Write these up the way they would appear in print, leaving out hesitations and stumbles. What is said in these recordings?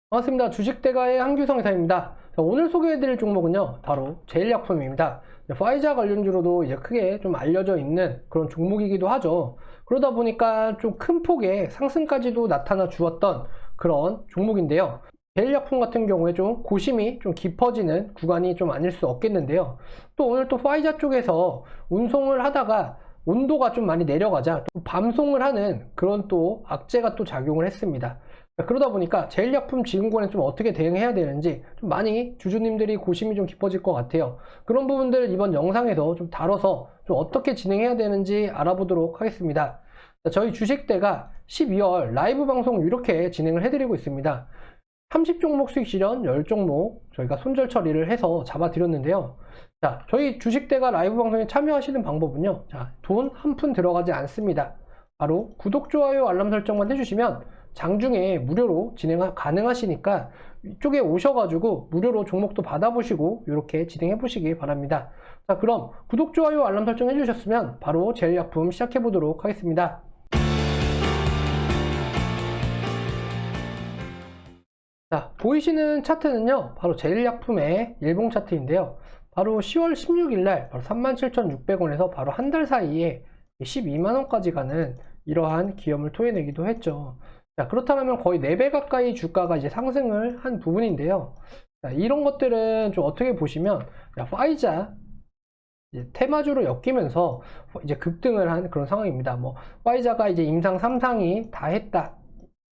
반갑습니다. 주식대가의 한규성 이사입니다. 오늘 소개해드릴 종목은요, 바로 제일약품입니다. 화이자 관련주로도 이제 크게 좀 알려져 있는 그런 종목이기도 하죠. 그러다 보니까 좀 큰 폭의 상승까지도 나타나 주었던 그런 종목인데요. 제일약품 같은 경우에 좀 고심이 좀 깊어지는 구간이 좀 아닐 수 없겠는데요. 또 오늘 또 화이자 쪽에서 운송을 하다가 온도가 좀 많이 내려가자 또 밤송을 하는 그런 또 악재가 또 작용을 했습니다. 그러다 보니까 제일약품 지금권에 좀 어떻게 대응해야 되는지 좀 많이 주주님들이 고심이 좀 깊어질 것 같아요. 그런 부분들 이번 영상에서 좀 다뤄서 좀 어떻게 진행해야 되는지 알아보도록 하겠습니다. 저희 주식대가 12월 라이브 방송 이렇게 진행을 해드리고 있습니다. 30종목 수익 실현 10종목 저희가 손절 처리를 해서 잡아드렸는데요. 자, 저희 주식대가 라이브 방송에 참여하시는 방법은요. 자, 돈 한 푼 들어가지 않습니다. 바로 구독, 좋아요, 알람 설정만 해주시면 장중에 무료로 진행 가능하시니까 이쪽에 오셔가지고 무료로 종목도 받아보시고 이렇게 진행해 보시기 바랍니다. 자, 그럼 구독, 좋아요, 알람 설정 해주셨으면 바로 제일약품 시작해 보도록 하겠습니다. 자, 보이시는 차트는요, 바로 제일약품의 일봉 차트인데요. 바로 10월 16일 날 바로 37,600원에서 바로 한 달 사이에 12만원까지 가는 이러한 기염을 토해내기도 했죠. 자, 그렇다면 거의 4배 가까이 주가가 이제 상승을 한 부분인데요. 자, 이런 것들은 좀 어떻게 보시면, 화이자 이제 테마주로 엮이면서 이제 급등을 한 그런 상황입니다. 뭐, 화이자가 이제 임상 3상이 다 했다.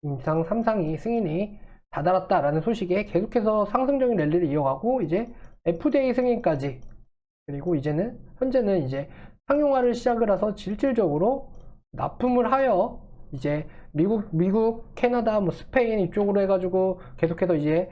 임상 3상이 승인이 다다랐다라는 소식에 계속해서 상승적인 랠리를 이어가고 이제 FDA 승인까지, 그리고 현재는 이제 상용화를 시작을 해서 실질적으로 납품을 하여 이제 미국, 캐나다, 뭐 스페인 이쪽으로 해가지고 계속해서 이제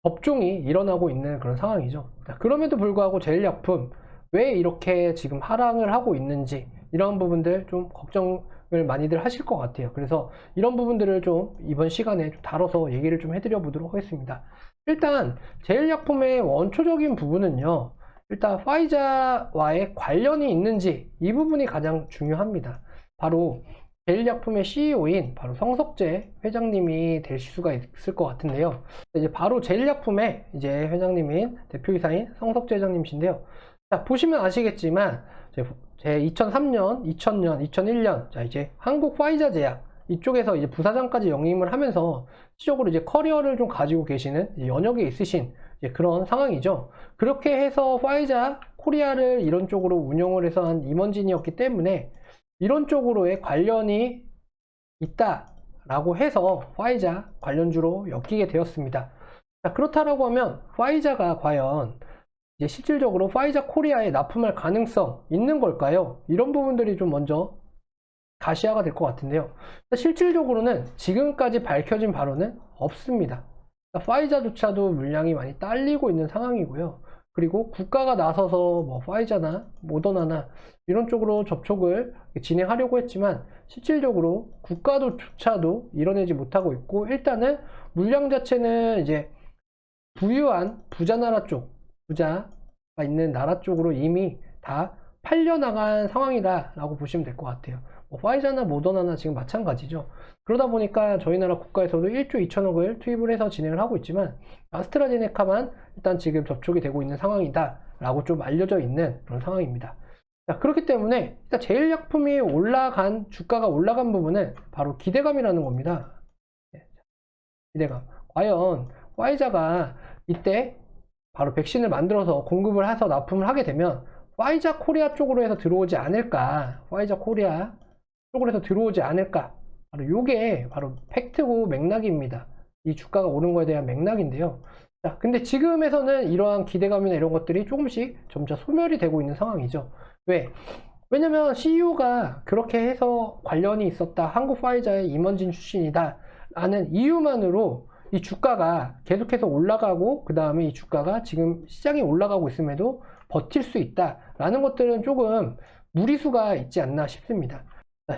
법종이 일어나고 있는 그런 상황이죠. 그럼에도 불구하고 제일약품 왜 이렇게 지금 하락을 하고 있는지 이런 부분들 좀 걱정을 많이들 하실 것 같아요. 그래서 이런 부분들을 좀 이번 시간에 좀 다뤄서 얘기를 좀 해드려 보도록 하겠습니다. 일단 제일약품의 원초적인 부분은요, 일단 화이자와의 관련이 있는지 이 부분이 가장 중요합니다. 바로 제일약품의 CEO인 바로 성석재 회장님이 되실 수가 있을 것 같은데요. 이제 바로 제일약품의 이제 회장님인 대표이사인 성석재 회장님이신데요. 자, 보시면 아시겠지만 제 2003년, 2000년, 2001년 자 이제 한국 화이자 제약 이쪽에서 이제 부사장까지 영임을 하면서 실적으로 이제 커리어를 좀 가지고 계시는 연역에 있으신 그런 상황이죠. 그렇게 해서 화이자 코리아를 이런 쪽으로 운영을 해서 한 임원진이었기 때문에 이런 쪽으로의 관련이 있다라고 해서 화이자 관련주로 엮이게 되었습니다. 자, 그렇다라고 하면 화이자가 과연 이제 실질적으로 화이자 코리아에 납품할 가능성 있는 걸까요? 이런 부분들이 좀 먼저 가시화가 될 것 같은데요. 실질적으로는 지금까지 밝혀진 바로는 없습니다. 화이자조차도 물량이 많이 딸리고 있는 상황이고요. 그리고 국가가 나서서 뭐 화이자나 모더나나 이런 쪽으로 접촉을 진행하려고 했지만 실질적으로 국가도조차도 이뤄내지 못하고 있고, 일단은 물량 자체는 이제 부유한 부자 나라 쪽, 부자가 있는 나라 쪽으로 이미 다 팔려나간 상황이다라고 보시면 될 것 같아요. 화이자나 모더나나 지금 마찬가지죠. 그러다 보니까 저희 나라 국가에서도 1조 2천억을 투입을 해서 진행을 하고 있지만 아스트라제네카만 일단 지금 접촉이 되고 있는 상황이다라고 좀 알려져 있는 그런 상황입니다. 자, 그렇기 때문에 일단 제일약품이 주가가 올라간 부분은 바로 기대감이라는 겁니다. 기대감. 과연 화이자가 이때 바로 백신을 만들어서 공급을 해서 납품을 하게 되면 화이자 코리아 쪽으로 해서 들어오지 않을까, 화이자 코리아 쪽으로 해서 들어오지 않을까, 바로 요게 바로 팩트고 맥락입니다. 이 주가가 오른 거에 대한 맥락인데요. 자, 근데 지금에서는 이러한 기대감이나 이런 것들이 조금씩 점차 소멸이 되고 있는 상황이죠. 왜냐면 CEO가 그렇게 해서 관련이 있었다, 한국 화이자의 임원진 출신이다 라는 이유만으로 이 주가가 계속해서 올라가고, 그 다음에 이 주가가 지금 시장이 올라가고 있음에도 버틸 수 있다라는 것들은 조금 무리수가 있지 않나 싶습니다.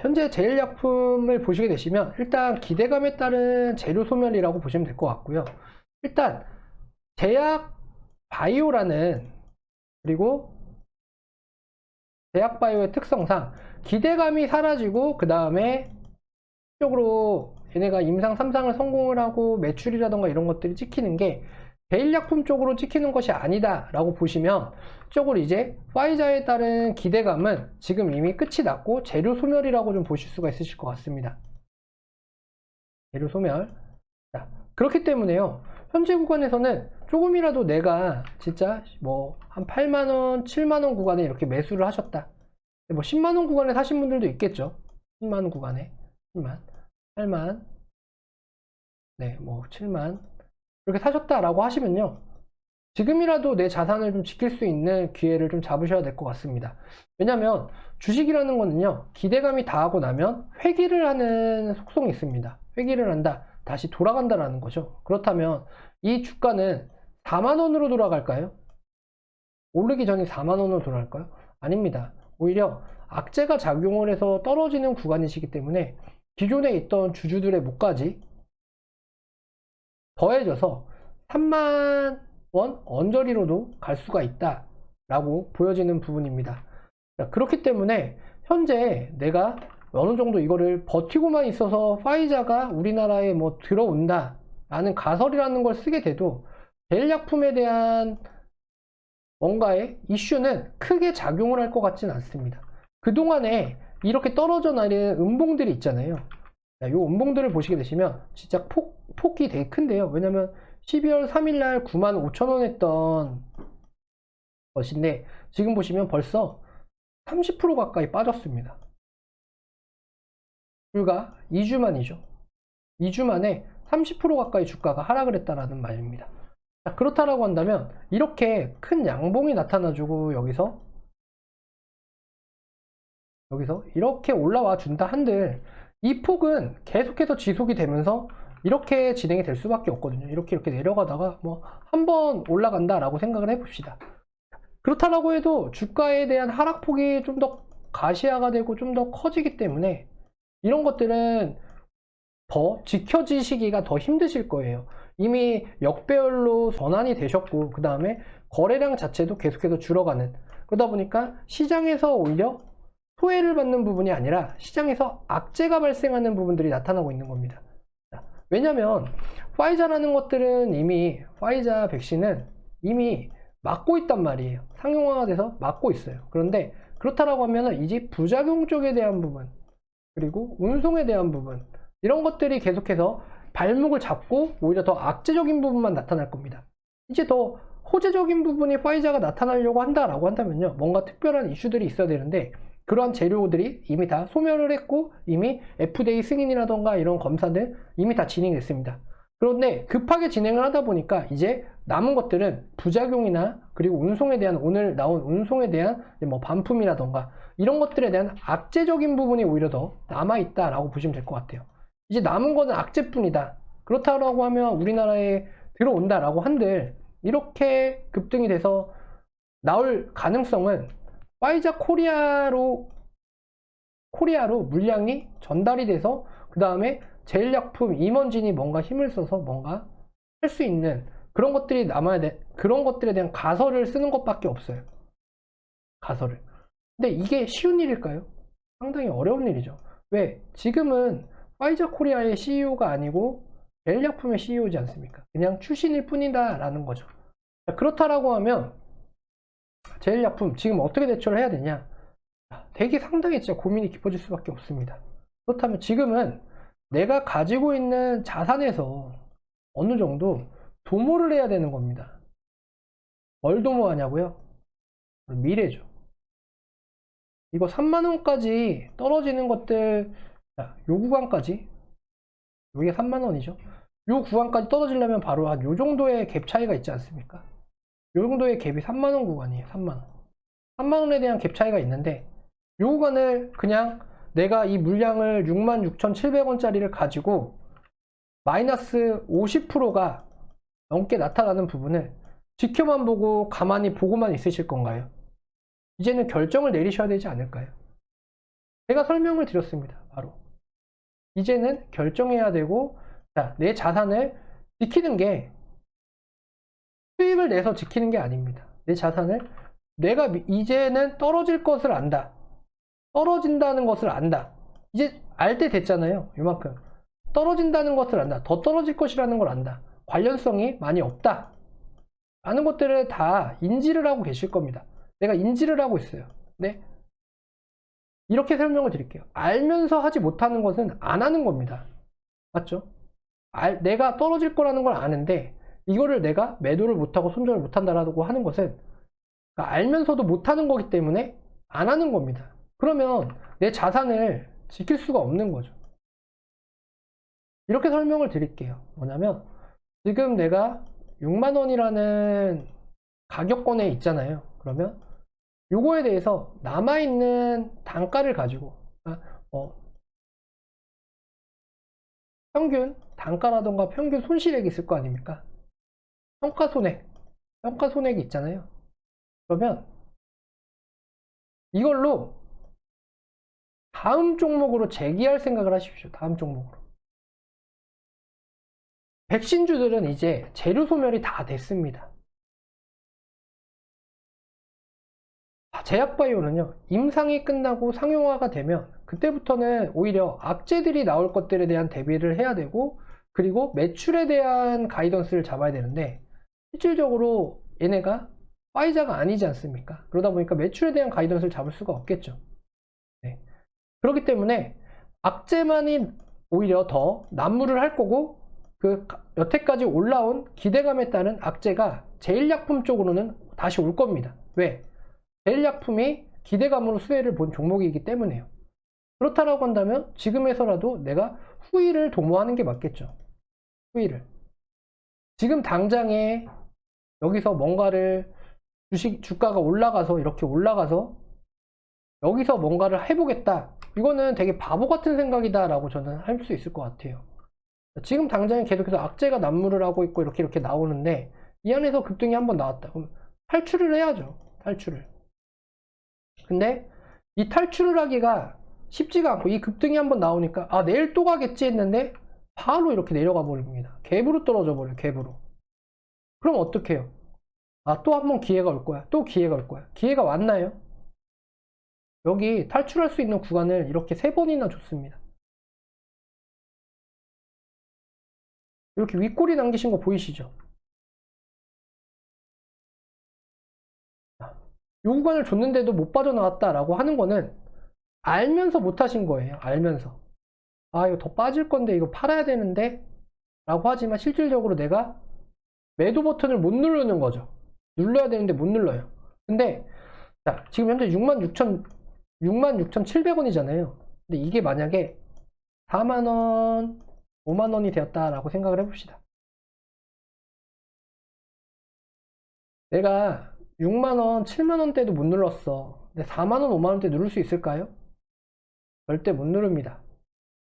현재 제일약품을 보시게 되시면 일단 기대감에 따른 재료 소멸이라고 보시면 될 것 같고요. 일단 제약 바이오라는, 그리고 제약 바이오의 특성상 기대감이 사라지고 그 다음에 쪽으로 얘네가 임상 3상을 성공을 하고 매출이라던가 이런 것들이 찍히는 게 제일약품 쪽으로 찍히는 것이 아니다 라고 보시면, 이쪽으로 이제 화이자에 따른 기대감은 지금 이미 끝이 났고 재료 소멸이라고 좀 보실 수가 있으실 것 같습니다. 재료 소멸. 자, 그렇기 때문에요, 현재 구간에서는 조금이라도 내가 진짜 뭐 한 8만원 7만원 구간에 이렇게 매수를 하셨다, 뭐 10만원 구간에 사신 분들도 있겠죠. 10만원 구간에 10만 8만, 네, 뭐 7만 이렇게 사셨다라고 하시면요, 지금이라도 내 자산을 좀 지킬 수 있는 기회를 좀 잡으셔야 될 것 같습니다. 왜냐면 주식이라는 거는요, 기대감이 다하고 나면 회귀를 하는 속성이 있습니다. 회귀를 한다, 다시 돌아간다라는 거죠. 그렇다면 이 주가는 4만원으로 돌아갈까요? 오르기 전에 4만원으로 돌아갈까요? 아닙니다. 오히려 악재가 작용을 해서 떨어지는 구간이시기 때문에 기존에 있던 주주들의 목까지 더해져서 3만원 언저리로도 갈 수가 있다 라고 보여지는 부분입니다. 자, 그렇기 때문에 현재 내가 어느 정도 이거를 버티고만 있어서 화이자가 우리나라에 뭐 들어온다 라는 가설이라는 걸 쓰게 돼도 제일약품에 대한 뭔가의 이슈는 크게 작용을 할 것 같지는 않습니다. 그동안에 이렇게 떨어져 나는 음봉들이 있잖아요. 이 음봉들을 보시게 되시면 진짜 폭이 되게 큰데요. 왜냐면 12월 3일날 95,000원 했던 것인데 지금 보시면 벌써 30% 가까이 빠졌습니다. 불과 2주 만이죠. 2주 만에 30% 가까이 주가가 하락을 했다라는 말입니다. 자, 그렇다라고 한다면 이렇게 큰 양봉이 나타나주고 여기서 이렇게 올라와 준다 한들 이 폭은 계속해서 지속이 되면서 이렇게 진행이 될 수밖에 없거든요. 이렇게 내려가다가 뭐 한번 올라간다 라고 생각을 해봅시다. 그렇다라고 해도 주가에 대한 하락폭이 좀 더 가시화가 되고 좀 더 커지기 때문에 이런 것들은 더 지켜지시기가 더 힘드실 거예요. 이미 역배열로 전환이 되셨고 그 다음에 거래량 자체도 계속해서 줄어가는, 그러다 보니까 시장에서 오히려 소외를 받는 부분이 아니라 시장에서 악재가 발생하는 부분들이 나타나고 있는 겁니다. 왜냐면 화이자라는 것들은 이미 화이자 백신은 이미 맞고 있단 말이에요. 상용화가 돼서 맞고 있어요. 그런데 그렇다라고 하면 이제 부작용 쪽에 대한 부분 그리고 운송에 대한 부분 이런 것들이 계속해서 발목을 잡고 오히려 더 악재적인 부분만 나타날 겁니다. 이제 더 호재적인 부분이 화이자가 나타나려고 한다라고 한다면요, 뭔가 특별한 이슈들이 있어야 되는데 그러한 재료들이 이미 다 소멸을 했고 이미 FDA 승인이라던가 이런 검사들 이미 다 진행됐습니다. 그런데 급하게 진행을 하다 보니까 이제 남은 것들은 부작용이나 그리고 운송에 대한, 오늘 나온 운송에 대한 뭐 반품이라던가 이런 것들에 대한 악재적인 부분이 오히려 더 남아있다라고 보시면 될 것 같아요. 이제 남은 거는 악재뿐이다. 그렇다고 하면 우리나라에 들어온다라고 한들 이렇게 급등이 돼서 나올 가능성은 화이자 코리아로 물량이 전달이 돼서 그 다음에 제일약품 임원진이 뭔가 힘을 써서 뭔가 할 수 있는 그런 것들이 남아야 돼. 그런 것들에 대한 가설을 쓰는 것밖에 없어요. 가설을. 근데 이게 쉬운 일일까요? 상당히 어려운 일이죠. 왜? 지금은 화이자 코리아의 CEO가 아니고 제일약품의 CEO지 않습니까? 그냥 출신일 뿐이다 라는 거죠. 그렇다라고 하면 제일약품 지금 어떻게 대처를 해야 되냐? 되게 상당히 진짜 고민이 깊어질 수밖에 없습니다. 그렇다면 지금은 내가 가지고 있는 자산에서 어느 정도 도모를 해야 되는 겁니다. 뭘 도모하냐고요? 미래죠. 이거 3만원까지 떨어지는 것들, 자, 요 구간까지, 요게 3만원이죠. 요 구간까지 떨어지려면 바로 한 요 정도의 갭 차이가 있지 않습니까? 요 정도의 갭이 3만원 구간이에요. 3만원. 3만원에 대한 갭 차이가 있는데 요 구간을 그냥 내가 이 물량을 66,700원짜리를 가지고 마이너스 50%가 넘게 나타나는 부분을 지켜만 보고 가만히 보고만 있으실 건가요? 이제는 결정을 내리셔야 되지 않을까요? 제가 설명을 드렸습니다. 바로 이제는 결정해야 되고, 자, 내 자산을 지키는 게 수입을 내서 지키는 게 아닙니다. 내 자산을 내가 이제는 떨어질 것을 안다. 떨어진다는 것을 안다. 이제 알 때 됐잖아요. 이만큼. 떨어진다는 것을 안다. 더 떨어질 것이라는 걸 안다. 관련성이 많이 없다. 라는 것들을 다 인지를 하고 계실 겁니다. 내가 인지를 하고 있어요. 네? 이렇게 설명을 드릴게요. 알면서 하지 못하는 것은 안 하는 겁니다. 맞죠? 내가 떨어질 거라는 걸 아는데 이거를 내가 매도를 못하고 손절을 못한다라고 하는 것은 그러니까 알면서도 못하는 거기 때문에 안 하는 겁니다. 그러면 내 자산을 지킬 수가 없는 거죠. 이렇게 설명을 드릴게요. 뭐냐면 지금 내가 6만 원이라는 가격권에 있잖아요. 그러면 요거에 대해서 남아있는 단가를 가지고 평균 단가라던가 평균 손실액이 있을 거 아닙니까? 평가손액이 있잖아요. 그러면 이걸로 다음 종목으로 재기할 생각을 하십시오. 다음 종목으로. 백신주들은 이제 재료 소멸이 다 됐습니다. 제약바이오는요, 임상이 끝나고 상용화가 되면 그때부터는 오히려 악재들이 나올 것들에 대한 대비를 해야 되고, 그리고 매출에 대한 가이던스를 잡아야 되는데 실질적으로 얘네가 화이자가 아니지 않습니까? 그러다 보니까 매출에 대한 가이던스를 잡을 수가 없겠죠. 네. 그렇기 때문에 악재만이 오히려 더 난무를 할 거고, 그 여태까지 올라온 기대감에 따른 악재가 제일약품 쪽으로는 다시 올 겁니다. 왜? 제일약품이 기대감으로 수혜를 본 종목이기 때문에요. 그렇다라고 한다면 지금에서라도 내가 후위를 도모하는 게 맞겠죠. 후위를. 지금 당장에 여기서 뭔가를 주가가 올라가서 이렇게 올라가서 여기서 뭔가를 해보겠다. 이거는 되게 바보 같은 생각이다 라고 저는 할 수 있을 것 같아요. 지금 당장에 계속해서 악재가 난무를 하고 있고 이렇게 나오는데 이 안에서 급등이 한번 나왔다. 그럼 탈출을 해야죠. 탈출을. 근데 이 탈출을 하기가 쉽지가 않고 이 급등이 한번 나오니까 아 내일 또 가겠지 했는데 바로 이렇게 내려가 버립니다. 갭으로 떨어져 버려요. 갭으로. 그럼 어떻게 해요? 아 또 한 번 기회가 올 거야. 또 기회가 올 거야. 기회가 왔나요? 여기 탈출할 수 있는 구간을 이렇게 3번이나 줬습니다. 이렇게 윗꼬리 남기신 거 보이시죠? 이 구간을 줬는데도 못 빠져나왔다라고 하는 거는 알면서 못 하신 거예요. 알면서. 아, 이거 더 빠질 건데 이거 팔아야 되는데 라고 하지만 실질적으로 내가 매도 버튼을 못 누르는 거죠. 눌러야 되는데 못 눌러요. 근데 자, 지금 현재 66,700원이잖아요. 근데 이게 만약에 4만원, 5만원이 되었다라고 생각을 해봅시다. 내가 6만원, 7만원대도 못 눌렀어. 근데 4만원, 5만원대 누를 수 있을까요? 절대 못 누릅니다.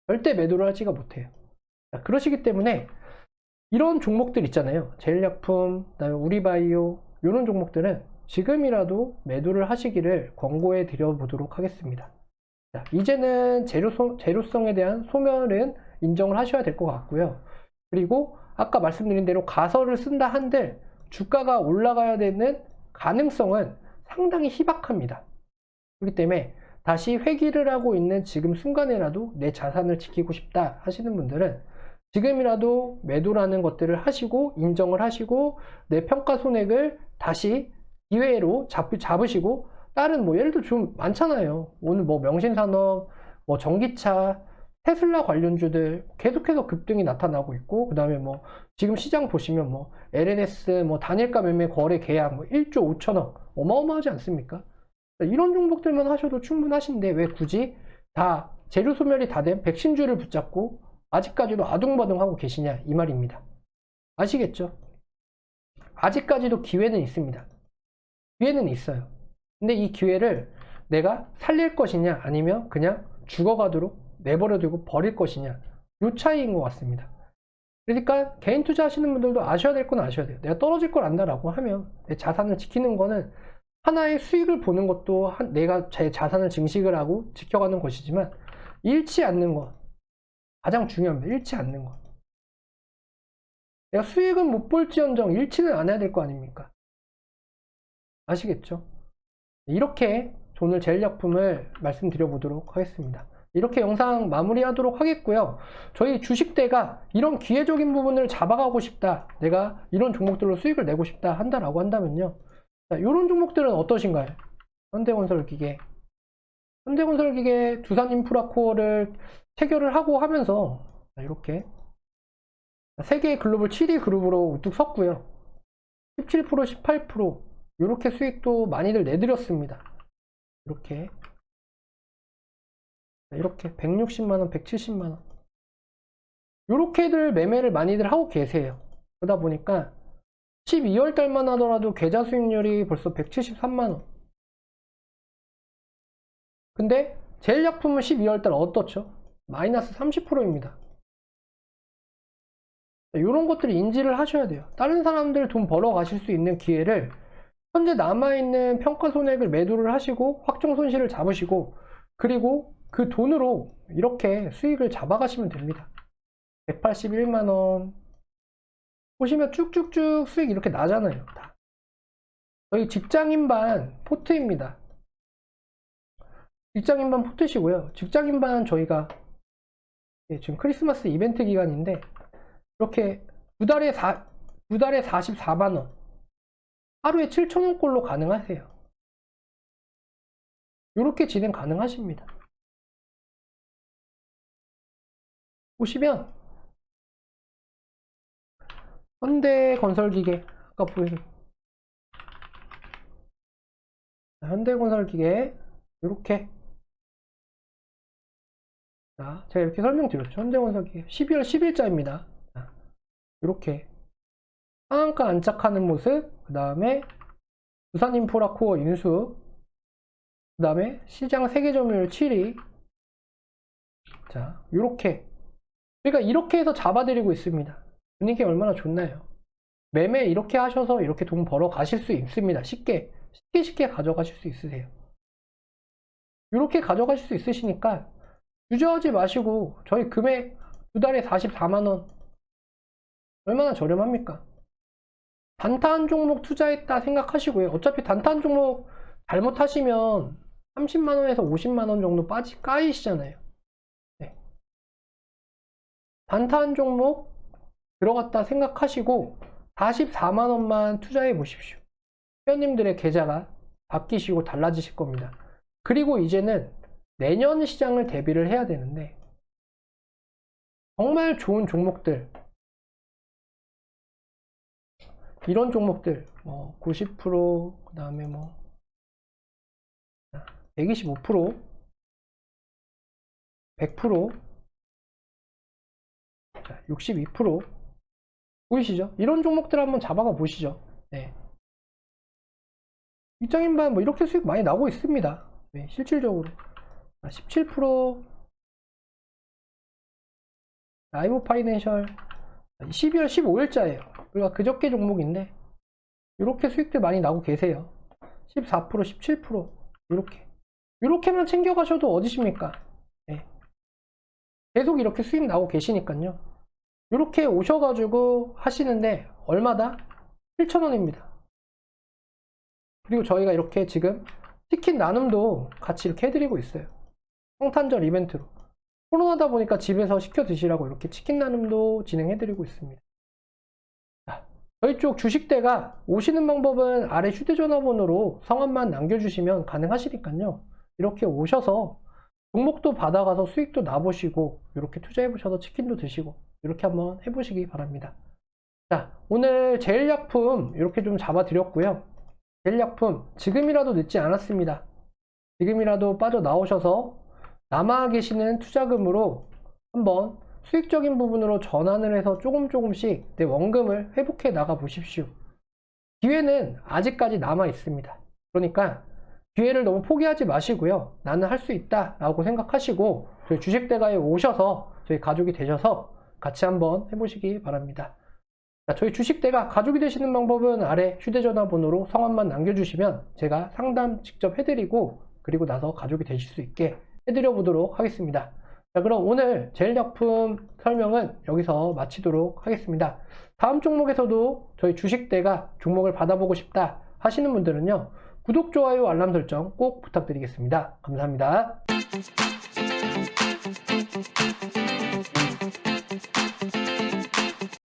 절대 매도를 하지가 못해요. 자, 그러시기 때문에 이런 종목들 있잖아요. 제일약품, 그다음에 우리바이오 이런 종목들은 지금이라도 매도를 하시기를 권고해 드려보도록 하겠습니다. 자, 이제는 재료성에 대한 소멸은 인정을 하셔야 될 것 같고요. 그리고 아까 말씀드린 대로 가설을 쓴다 한들 주가가 올라가야 되는 가능성은 상당히 희박합니다. 그렇기 때문에 다시 회귀를 하고 있는 지금 순간에라도 내 자산을 지키고 싶다 하시는 분들은 지금이라도 매도라는 것들을 하시고 인정을 하시고 내 평가 손익을 다시 기회로 잡으시고 다른 뭐 예를 들어 좀 많잖아요. 오늘 뭐 명신산업, 뭐 전기차, 테슬라 관련주들 계속해서 급등이 나타나고 있고 그다음에 뭐 지금 시장 보시면 뭐 LNS 뭐 단일가 매매 거래 계약 뭐 1조 5천억 어마어마하지 않습니까? 이런 종목들만 하셔도 충분하신데 왜 굳이 다 재료 소멸이 다 된 백신주를 붙잡고 아직까지도 아둥바둥하고 계시냐 이 말입니다. 아시겠죠? 아직까지도 기회는 있습니다. 기회는 있어요. 근데 이 기회를 내가 살릴 것이냐 아니면 그냥 죽어가도록 내버려두고 버릴 것이냐 이 차이인 것 같습니다. 그러니까 개인 투자하시는 분들도 아셔야 될 건 아셔야 돼요. 내가 떨어질 걸 안다라고 하면 내 자산을 지키는 거는 하나의 수익을 보는 것도 내가 제 자산을 증식을 하고 지켜가는 것이지만 잃지 않는 것 가장 중요합니다. 잃지 않는 것. 내가 수익은 못 볼지언정 잃지는 않아야 될 거 아닙니까? 아시겠죠? 이렇게 오늘 제일약품을 말씀드려 보도록 하겠습니다. 이렇게 영상 마무리하도록 하겠고요. 저희 주식대가 이런 기회적인 부분을 잡아가고 싶다, 내가 이런 종목들로 수익을 내고 싶다 한다라고 한다면요, 자, 이런 종목들은 어떠신가요? 현대건설기계, 두산인프라코어를 체결을 하고 하면서 이렇게 세계 글로벌 7위 그룹으로 우뚝 섰고요. 17%, 18% 이렇게 수익도 많이들 내드렸습니다. 이렇게 160만원, 170만원 이렇게들 매매를 많이들 하고 계세요. 그러다 보니까 12월 달만 하더라도 계좌 수익률이 벌써 173만원. 근데 제일약품은 12월 달 어떻죠? 마이너스 30%입니다. 이런 것들을 인지를 하셔야 돼요. 다른 사람들 돈 벌어 가실 수 있는 기회를 현재 남아있는 평가손해액을 매도를 하시고 확정 손실을 잡으시고, 그리고 그 돈으로 이렇게 수익을 잡아가시면 됩니다. 181만원 보시면 쭉쭉쭉 수익 이렇게 나잖아요. 다. 저희 직장인반 포트입니다. 직장인반 포트시고요. 직장인반 저희가 지금 크리스마스 이벤트 기간인데 이렇게 두 달에 44만원, 하루에 7,000원꼴로 가능하세요. 이렇게 진행 가능하십니다. 보시면 현대건설기계, 아까 보여준 현대건설기계 이렇게, 자, 제가 이렇게 설명드렸죠. 현대건설기계 12월 10일자입니다. 이렇게 상한가 안착하는 모습, 그 다음에 두산인프라코어 인수, 그 다음에 시장 세계 점유율 7위. 자, 이렇게 그러니까 이렇게 해서 잡아드리고 있습니다. 분위기 얼마나 좋나요? 매매 이렇게 하셔서 이렇게 돈 벌어 가실 수 있습니다. 쉽게 가져가실 수 있으세요. 이렇게 가져가실 수 있으시니까 주저하지 마시고, 저희 금액 두 달에 44만원 얼마나 저렴합니까? 단타한 종목 투자했다 생각하시고요. 어차피 단타한 종목 잘못하시면 30만원에서 50만원 정도 까이시잖아요. 네. 단타한 종목 들어갔다 생각하시고 44만원만 투자해 보십시오. 회원님들의 계좌가 바뀌시고 달라지실 겁니다. 그리고 이제는 내년 시장을 대비를 해야 되는데, 정말 좋은 종목들, 이런 종목들 90%, 그 다음에 125%, 100%, 62% 보이시죠? 이런 종목들 한번 잡아가 보시죠. 네. 직장인반 이렇게 수익 많이 나고 있습니다. 네, 실질적으로 17%, 라이브 파이낸셜 12월 15일자예요. 우리가 그저께 종목인데 이렇게 수익들 많이 나고 계세요. 14%, 17% 이렇게만 챙겨가셔도 어디십니까? 네. 계속 이렇게 수익 나고 계시니까요. 이렇게 오셔가지고 하시는데 얼마다? 7,000원입니다. 그리고 저희가 이렇게 지금 치킨 나눔도 같이 이렇게 해드리고 있어요. 성탄절 이벤트로. 코로나다 보니까 집에서 시켜 드시라고 이렇게 치킨 나눔도 진행해드리고 있습니다. 자, 저희 쪽 주식대가 오시는 방법은 아래 휴대전화번호로 성함만 남겨주시면 가능하시니까요. 이렇게 오셔서 종목도 받아가서 수익도 나보시고 이렇게 투자해보셔서 치킨도 드시고 이렇게 한번 해보시기 바랍니다. 자, 오늘 제일약품 이렇게 좀 잡아드렸고요. 제일약품 지금이라도 늦지 않았습니다. 지금이라도 빠져나오셔서 남아 계시는 투자금으로 한번 수익적인 부분으로 전환을 해서 조금씩 내 원금을 회복해 나가 보십시오. 기회는 아직까지 남아 있습니다. 그러니까 기회를 너무 포기하지 마시고요. 나는 할 수 있다 라고 생각하시고 저희 주식대가에 오셔서 저희 가족이 되셔서 같이 한번 해보시기 바랍니다. 자, 저희 주식대가 가족이 되시는 방법은 아래 휴대전화 번호로 성함만 남겨주시면 제가 상담 직접 해드리고 그리고 나서 가족이 되실 수 있게 해드려 보도록 하겠습니다. 자, 그럼 오늘 제일약품 설명은 여기서 마치도록 하겠습니다. 다음 종목에서도 저희 주식대가 종목을 받아보고 싶다 하시는 분들은요, 구독, 좋아요, 알람 설정 꼭 부탁드리겠습니다. 감사합니다.